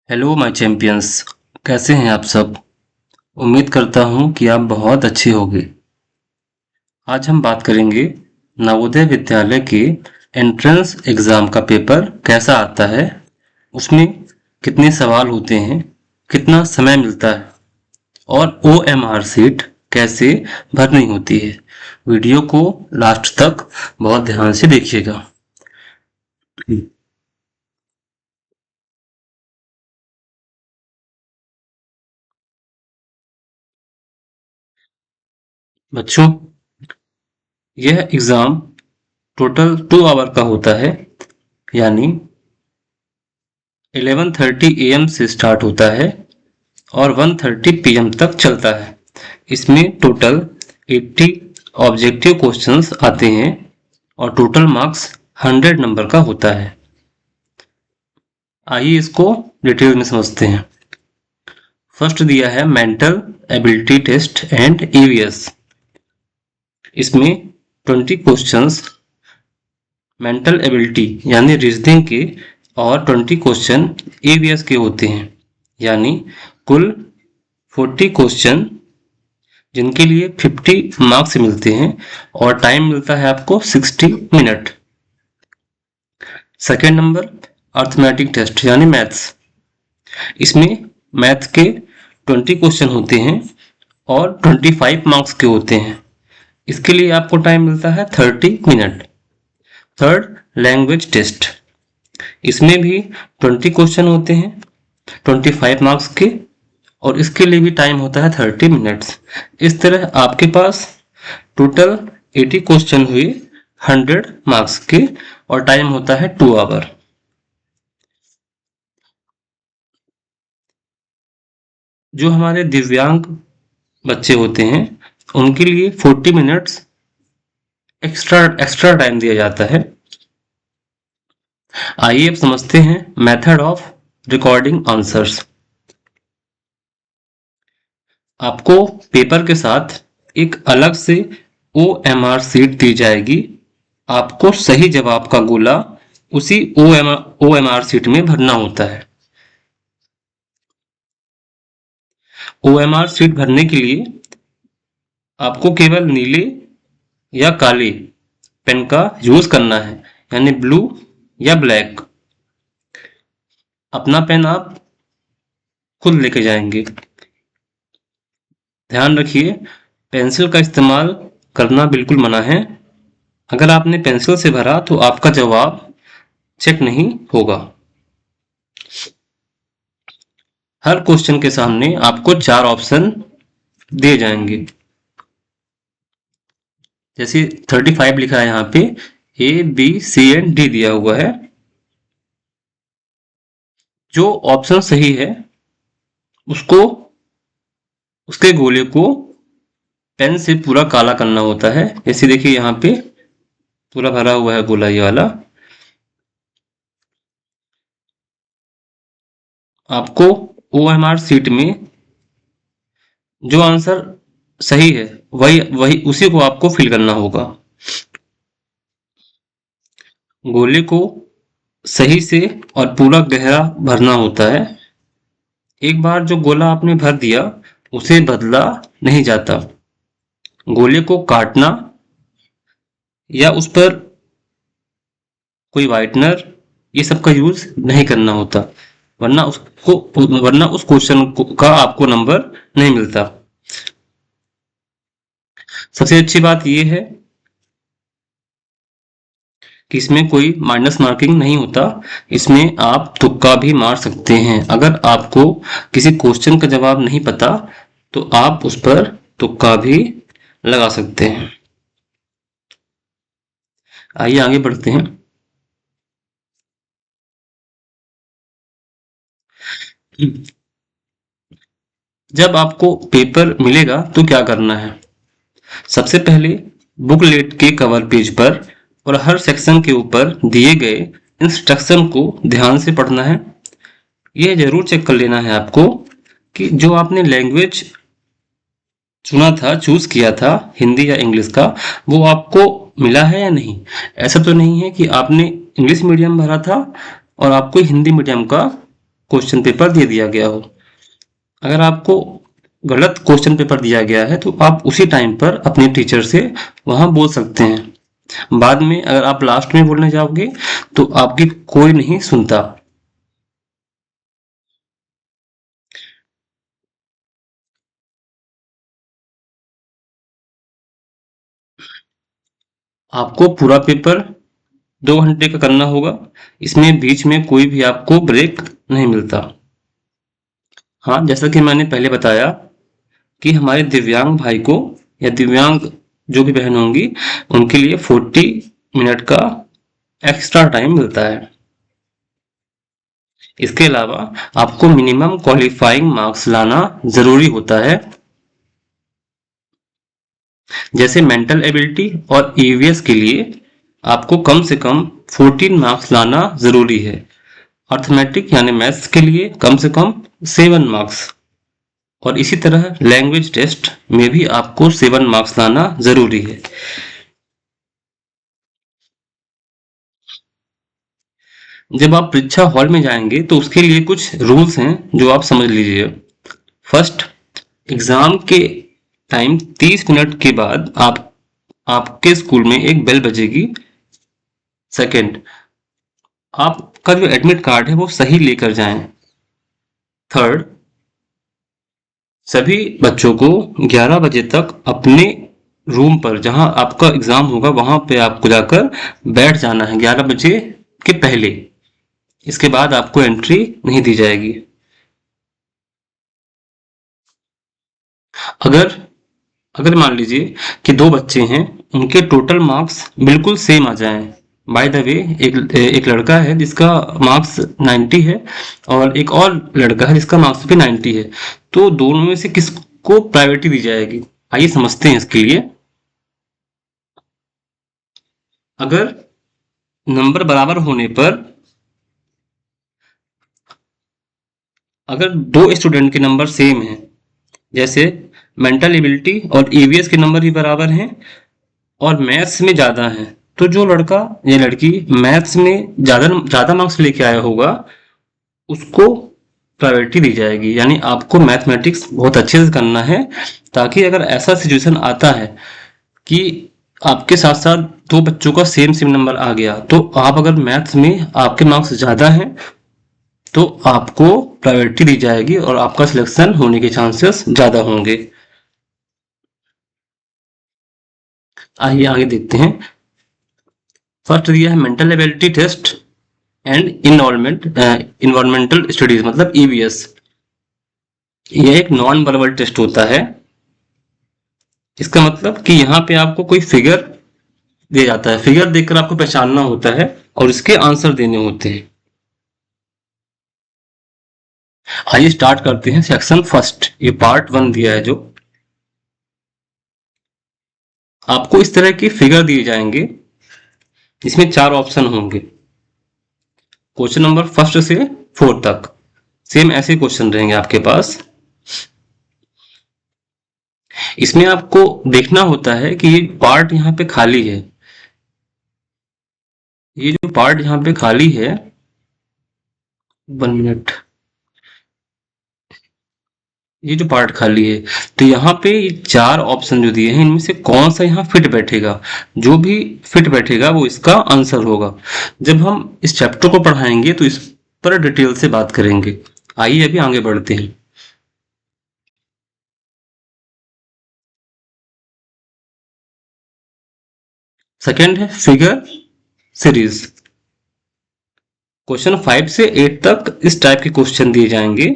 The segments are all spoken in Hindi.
Hello my champions. कैसे हैं आप सब? उम्मीद करता हूं कि आप बहुत अच्छे होंगे। आज हम बात करेंगे नवोदय विद्यालय के एंट्रेंस एग्ज़ाम का पेपर कैसा आता है, उसमें कितने सवाल होते हैं, कितना समय मिलता है और ओएमआर सीट कैसे भरनी होती है। वीडियो को लास्ट तक बहुत ध्यान से देखिएगा। बच्चों, यह एग्ज़ाम टोटल 2 आवर का होता है, यानी 11:30 AM से स्टार्ट होता है और 1:30 PM तक चलता है। इसमें टोटल 80 ऑब्जेक्टिव क्वेश्चंस आते हैं और टोटल मार्क्स 100 नंबर का होता है। आइए इसको डिटेल में समझते हैं। फर्स्ट दिया है mental ability test and EVS. इसमें 20 क्वेश्चंस मेंटल एबिलिटी यानी रीजनिंग के और 20 क्वेश्चन ईवीएस के होते हैं, यानी कुल 40 क्वेश्चन जिनके लिए 50 मार्क्स मिलते हैं और टाइम मिलता है आपको 60 minute. Second number arithmetic test यानी मैथ्स। इसमें मैथ के 20 क्वेश्चन होते हैं और 25 मार्क्स के होते हैं। इसके लिए आपको टाइम मिलता है 30 मिनट। Third language test. इसमें भी 20 क्वेश्चन होते हैं 25 मार्क्स के और इसके लिए भी टाइम होता है 30 मिनट्स। इस तरह आपके पास टोटल 80 क्वेश्चन हुए 100 मार्क्स के और टाइम होता है 2 आवर। जो हमारे दिव्यांग बच्चे होते हैं उनके लिए 40 मिनट्स एक्स्ट्रा टाइम दिया जाता है। आइए अब समझते हैं मेथड ऑफ रिकॉर्डिंग आंसर्स। आपको पेपर के साथ एक अलग से ओएमआर सीट दी जाएगी। आपको सही जवाब का गोला उसी ओएमआर सीट में भरना होता है। ओएमआर सीट भरने के लिए आपको केवल नीले या काले पेन का यूज करना है, यानी ब्लू या ब्लैक। अपना पेन आप खुद लेके जाएंगे। ध्यान रखिए, पेंसिल का इस्तेमाल करना बिल्कुल मना है। अगर आपने पेंसिल से भरा तो आपका जवाब चेक नहीं होगा। हर क्वेश्चन के सामने आपको 4 ऑप्शन दिए जाएंगे। जैसे 35 लिखा है यहाँ पे, A B C and D दिया हुआ है। जो ऑप्शन सही है उसको उसके गोले को पेन से पूरा काला करना होता है। जैसे देखिए यहाँ पे पूरा भरा हुआ है गोला ये वाला। आपको ओएमआर सीट में जो आंसर सही है वही वही उसी को आपको फिल करना होगा। गोले को सही से और पूरा गहरा भरना होता है। एक बार जो गोला आपने भर दिया उसे बदला नहीं जाता। गोले को काटना या उस पर कोई वाइटनर ये सब का यूज नहीं करना होता, वरना उस क्वेश्चन का आपको नंबर नहीं मिलता। सबसे अच्छी बात यह है कि इसमें कोई माइनस मार्किंग नहीं होता। इसमें आप तुक्का भी मार सकते हैं। अगर आपको किसी क्वेश्चन का जवाब नहीं पता तो आप उस पर तुक्का भी लगा सकते हैं। आइए आगे बढ़ते हैं। जब आपको पेपर मिलेगा तो क्या करना है? सबसे पहले बुकलेट के कवर पेज पर और हर सेक्शन के ऊपर दिए गए इंस्ट्रक्शन को ध्यान से पढ़ना है। यह जरूर चेक कर लेना है आपको कि जो आपने लैंग्वेज चुना था, चूज किया था हिंदी या इंग्लिश का, वो आपको मिला है या नहीं। ऐसा तो नहीं है कि आपने इंग्लिश मीडियम भरा था और आपको हिंदी मीडियम का क्वेश्चन पेपर दे दिया गया हो। अगर आपको गलत क्वेश्चन पेपर दिया गया है तो आप उसी टाइम पर अपने टीचर से वहां बोल सकते हैं। बाद में अगर आप लास्ट में बोलने जाओगे तो आपकी कोई नहीं सुनता। आपको पूरा पेपर 2 घंटे का करना होगा। इसमें बीच में कोई भी आपको ब्रेक नहीं मिलता। हाँ, जैसा कि मैंने पहले बताया कि हमारे दिव्यांग भाई को या दिव्यांग जो भी बहन होंगी उनके लिए 40 मिनट का एक्स्ट्रा टाइम मिलता है। इसके अलावा आपको मिनिमम क्वालिफाइंग मार्क्स लाना जरूरी होता है। जैसे मेंटल एबिलिटी और ईवीएस के लिए आपको कम से कम 14 मार्क्स लाना जरूरी है। अर्थमेटिक यानी मैथ्स के लिए कम से कम 7 मार्क्स, और इसी तरह लैंग्वेज टेस्ट में भी आपको 7 मार्क्स लाना जरूरी है। जब आप परीक्षा हॉल में जाएंगे तो उसके लिए कुछ रूल्स हैं जो आप समझ लीजिए। फर्स्ट, एग्जाम के टाइम 30 मिनट के बाद आपके स्कूल में एक बेल बजेगी। सेकंड, आपका जो एडमिट कार्ड है वो सही लेकर जाएं। थर्ड, सभी बच्चों को 11 बजे तक अपने रूम पर जहां आपका एग्जाम होगा वहां पे आपको जाकर बैठ जाना है 11 बजे के पहले। इसके बाद आपको एंट्री नहीं दी जाएगी। अगर अगर मान लीजिए कि 2 बच्चे हैं, उनके टोटल मार्क्स बिल्कुल सेम आ जाएं। बाय द वे, एक लड़का है जिसका मार्क्स 90 है और एक और लड़का है जिसका मार्क्स भी 90 है, तो दोनों में से किसको प्रायोरिटी दी जाएगी? आइए समझते हैं इसके लिए। अगर नंबर बराबर होने पर, अगर 2 स्टूडेंट के नंबर सेम हैं, जैसे मेंटल एबिलिटी और ईवीएस के नंबर भी बराबर हैं और मैथ्स में ज़्यादा हैं, तो जो लड़का या लड़की मैथ्स में ज़्यादा ज़्यादा मार्क्स लेके आया होगा उसको प्रायोरिटी दी जाएगी। यानी आपको मैथमेटिक्स बहुत अच्छे से करना है, ताकि अगर ऐसा सिचुएशन आता है कि आपके साथ साथ 2 बच्चों का सेम सेम नंबर आ गया, तो आप अगर मैथ्स में आपके मार्क्स ज़्यादा हैं तो आपको प्रायोरिटी दी जाएगी और आपका सिलेक्शन होने के चांसेस ज़्यादा होंगे। आइए आगे देखते हैं। फर्स्ट दिया है mental ability test and environmental studies, मतलब ईवीएस। यह एक नॉन वर्बल टेस्ट होता है। इसका मतलब कि यहाँ पे आपको कोई फिगर दिया जाता है, फिगर देखकर आपको पहचानना होता है और इसके आंसर देने होते हैं। आइए स्टार्ट करते हैं सेक्शन फर्स्ट। ये पार्ट 1 दिया है। जो आपको इस तरह की फिगर दिए जाएंगे जिसमें 4 ऑप्शन होंगे। क्वेश्चन नंबर फर्स्ट से 4 तक सेम ऐसे क्वेश्चन रहेंगे आपके पास। इसमें आपको देखना होता है कि ये पार्ट यहाँ पे खाली है। ये जो पार्ट यहाँ पे खाली है, 1 मिनट, ये जो पार्ट खाली है, तो यहाँ पे 4 ऑप्शन जो दिए हैं इनमें से कौन सा यहाँ फिट बैठेगा? जो भी फिट बैठेगा वो इसका आंसर होगा। जब हम इस चैप्टर को पढ़ाएंगे तो इस पर डिटेल से बात करेंगे। आइए अभी आगे बढ़ते हैं। सेकेंड है फिगर सीरीज। क्वेश्चन 5 से 8 तक इस टाइप के क्वेश्चन दिए जाएंगे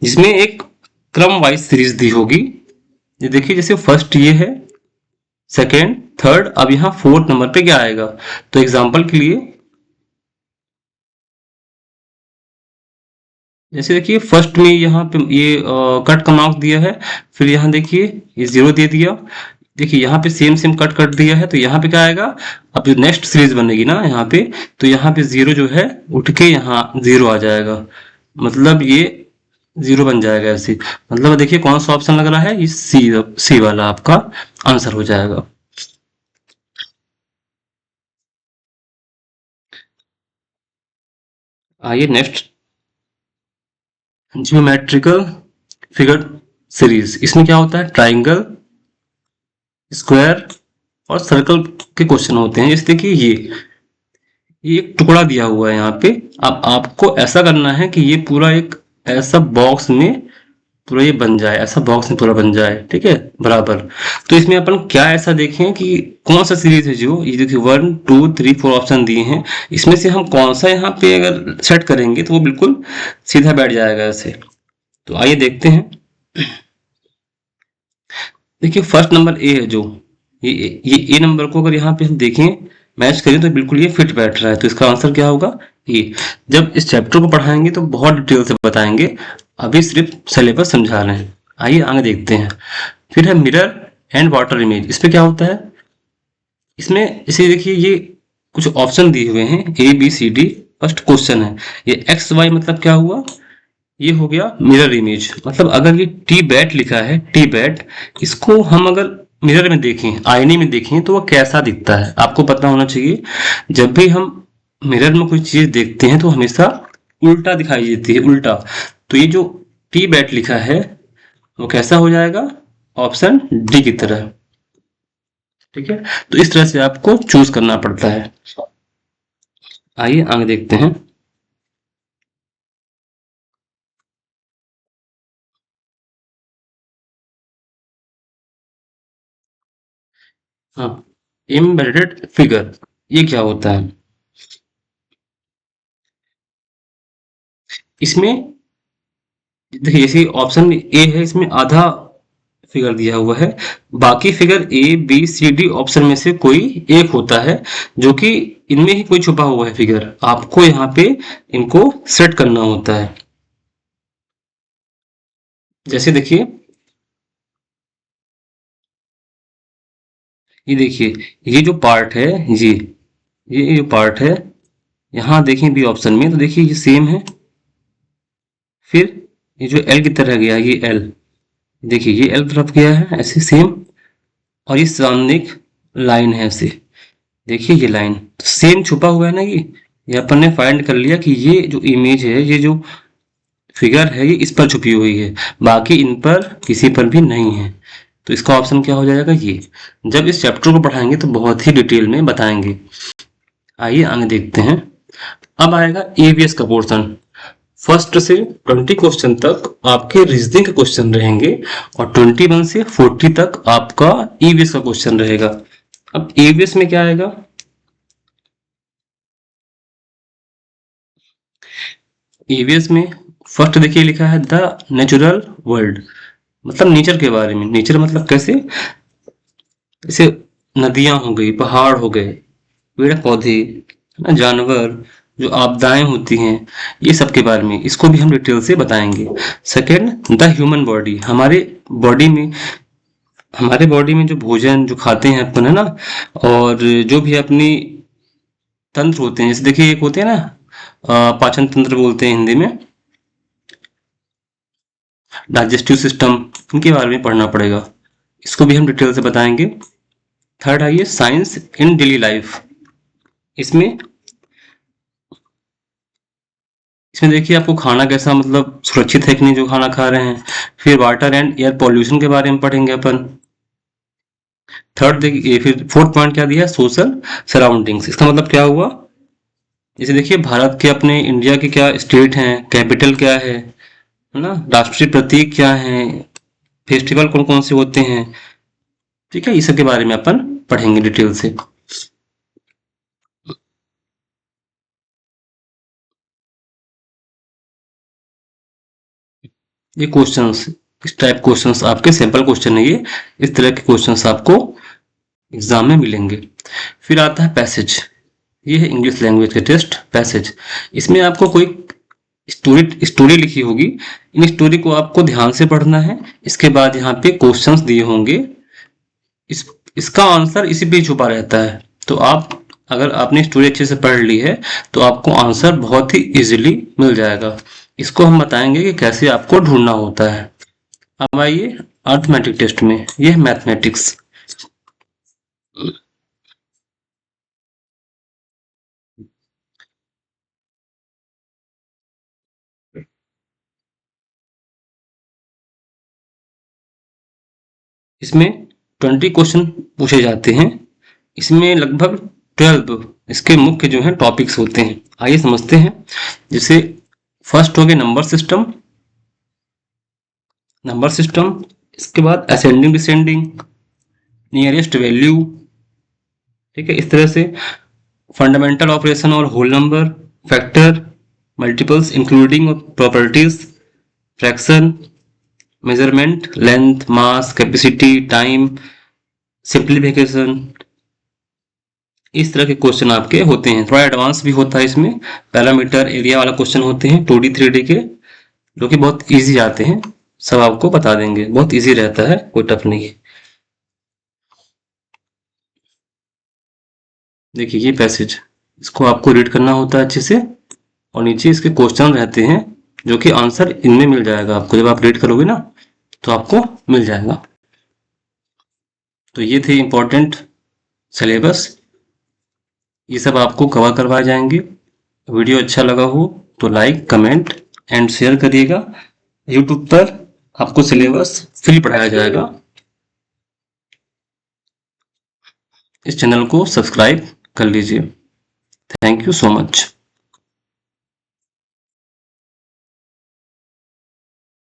जिसमें एक क्रम वाइज सीरीज दी होगी। ये देखिए, जैसे फर्स्ट ये है, सेकेंड, थर्ड, अब यहाँ 4th नंबर पे क्या आएगा? तो एग्जांपल के लिए जैसे देखिए फर्स्ट में यहाँ पे ये कट का मार्क्स दिया है, फिर यहाँ देखिए ये 0 दे दिया। देखिए यहाँ पे सेम सेम कट कर दिया है, तो यहाँ पे क्या आएगा? अब जो नेक्स्ट सीरीज बनेगी ना यहाँ पे, तो यहाँ पे 0 जो है उठ के यहाँ 0 आ जाएगा, मतलब ये 0 बन जाएगा ऐसे। मतलब देखिए कौन सा ऑप्शन लग रहा है? ये सी वाला आपका आंसर हो जाएगा। आइए नेक्स्ट, ज्योमेट्रिकल फिगर सीरीज। इसमें क्या होता है, ट्राइंगल, स्क्वायर और सर्कल के क्वेश्चन होते हैं। जैसे देखिए ये एक टुकड़ा दिया हुआ है यहाँ पे। अब आपको ऐसा करना है कि ये पूरा एक ऐसा बॉक्स में पूरा ये बन जाए, ऐसा बॉक्स में पूरा बन जाए, ठीक है, बराबर। तो इसमें अपन क्या ऐसा देखें कि कौन सा सीरीज है, जो ये देखिए 1 2 3 4 ऑप्शन दिए हैं, इसमें से हम कौन सा यहाँ पे अगर सेट करेंगे तो वो बिल्कुल सीधा बैठ जाएगा ऐसे। तो आइए देखते हैं। देखिए फर्स्ट नंबर ए है, जो ये ए नंबर को अगर यहाँ पे हम देखें, मैच करें, तो बिल्कुल ये फिट बैठ रहा है। तो इसका आंसर क्या होगा, ए। जब इस चैप्टर को पढ़ाएंगे तो बहुत डिटेल से बताएंगे, अभी सिर्फ सिलेबस समझा रहे हैं। आइए आगे देखते हैं। फिर है मिरर एंड वाटर इमेज। इस पे क्या होता है, इसमें इसे देखिए, ये कुछ ऑप्शन दिए हुए हैं A B C D. First question है, ये एक्स वाई मतलब क्या हुआ, ये हो गया मिरर इमेज। मतलब अगर ये टी बैट लिखा है, टी बैट, इसको हम अगर मिरर में देखें, आईने में देखें, तो वह कैसा दिखता है आपको पता होना चाहिए। जब भी हम मिरर में कोई चीज देखते हैं तो हमेशा उल्टा दिखाई देती है, उल्टा। तो ये जो टी बैट लिखा है वो कैसा हो जाएगा, ऑप्शन डी की तरह, ठीक है। तो इस तरह से आपको चूज करना पड़ता है। आइए आगे देखते हैं। हाँ, एम्बेडेड फिगर, ये क्या होता है, इसमें देखिए जैसे ऑप्शन ए है, इसमें आधा फिगर दिया हुआ है, बाकी figure A B C D option में से कोई एक होता है, जो कि इनमें ही कोई छुपा हुआ है फिगर, आपको यहाँ पे इनको सेट करना होता है। जैसे देखिए, ये देखिए, ये जो पार्ट है, ये जो पार्ट है, यहाँ देखें बी ऑप्शन में, तो देखिए ये सेम है। फिर ये जो एल की तरह गया, ये एल, देखिए ये एल तरफ गया है ऐसे सेम। और ये सामने एक लाइन है ऐसे, देखिए ये लाइन तो सेम छुपा हुआ है ना। ये अपन ने फाइंड कर लिया कि ये जो इमेज है, ये जो फिगर है, ये इस पर छुपी हुई है, बाकी इन पर किसी पर भी नहीं है। तो इसका ऑप्शन क्या हो जाएगा, ये। जब इस चैप्टर को पढ़ाएंगे तो बहुत ही डिटेल में बताएंगे। आइए आगे देखते हैं। अब आएगा ईवीएस का पोर्शन। फर्स्ट से 20 क्वेश्चन तक आपके रीजनिंग के क्वेश्चन रहेंगे, और 21 से 40 तक आपका ईवीएस का क्वेश्चन रहेगा। अब ईवीएस में क्या आएगा, ईवीएस में फर्स्ट देखिए लिखा है द नेचुरल वर्ल्ड, मतलब नेचर के बारे में। नेचर मतलब कैसे, जैसे नदियां हो गई, पहाड़ हो गए, पेड़ पौधे, है ना, जानवर, जो आपदाएं होती हैं, ये सब के बारे में, इसको भी हम डिटेल से बताएंगे। Second, the human body, body में हमारे बॉडी में जो भोजन जो खाते हैं अपन, है ना, और जो भी अपनी तंत्र होते हैं, जैसे देखिए एक होते हैं ना, पाचन तंत्र बोलते हैं हिंदी में, डाइजेस्टिव सिस्टम, इनके बारे में पढ़ना पड़ेगा, इसको भी हम डिटेल से बताएंगे। थर्ड आइए, साइंस इन डेली लाइफ। इसमें इसमें देखिए आपको खाना कैसा, मतलब सुरक्षित है कि नहीं जो खाना खा रहे हैं। फिर वाटर एंड एयर पॉल्यूशन के बारे में पढ़ेंगे अपन। थर्ड देखिए, फिर फोर्थ पॉइंट क्या दिया है, सोशल सराउंडिंग्स। इसका मतलब क्या हुआ, जैसे देखिए भारत के, अपने इंडिया के क्या स्टेट हैं, कैपिटल क्या है ना, राष्ट्रीय प्रतीक क्या है, फेस्टिवल कौन कौन से होते हैं, ठीक है, इस सब के बारे में अपन पढ़ेंगे डिटेल से। ये क्वेश्चंस, इस टाइप क्वेश्चंस आपके सिंपल क्वेश्चन है ये, इस तरह के क्वेश्चंस आपको एग्जाम में मिलेंगे। फिर आता है पैसेज, ये है इंग्लिश लैंग्वेज के टेस्ट, पैसेज। इसमें आपको कोई स्टोरी स्टोरी लिखी होगी, इन स्टोरी को आपको ध्यान से पढ़ना है। इसके बाद यहाँ पे क्वेश्चंस दिए होंगे, इस इसका आंसर इसी पे छुपा रहता है। तो आप, अगर आपने स्टोरी अच्छे से पढ़ ली है, तो आपको आंसर बहुत ही इजीली मिल जाएगा। इसको हम बताएंगे कि कैसे आपको ढूंढना होता है। अब आइए अर्थमेटिक टेस्ट में, ये है मैथमेटिक्स। इसमें 20 क्वेश्चन पूछे जाते हैं। इसमें लगभग 12 इसके मुख्य जो हैं टॉपिक्स होते हैं। आइए समझते हैं। जैसे फर्स्ट हो गया नंबर सिस्टम, इसके बाद असेंडिंग डिसेंडिंग, नियरेस्ट वैल्यू, ठीक है, इस तरह से फंडामेंटल ऑपरेशन और whole number, factor, multiples including properties, fraction, measurement, length, mass, capacity, time, simplification, इस तरह के क्वेश्चन आपके होते हैं। थोड़ा एडवांस भी होता है इसमें, पैरामीटर एरिया वाला क्वेश्चन होते हैं 2D 3D के, जो कि बहुत इजी आते हैं। सब आपको बता देंगे, बहुत इजी रहता है, कोई टफ नहीं है। देखिए ये पैसेज, इसको आपको रीड करना होता है अच्छे से, और नीचे इसके क्वेश्चन रहते हैं जो कि आंसर इनमें मिल जाएगा आपको। जब आप रीड करोगे ना तो आपको मिल जाएगा। तो ये थे इम्पोर्टेंट सिलेबस, ये सब आपको कवर करवाए जाएंगे। वीडियो अच्छा लगा हो तो लाइक, कमेंट एंड शेयर करिएगा। यूट्यूब पर आपको सिलेबस फ्री पढ़ाया जाएगा। इस चैनल को सब्सक्राइब कर लीजिए। Thank you so much.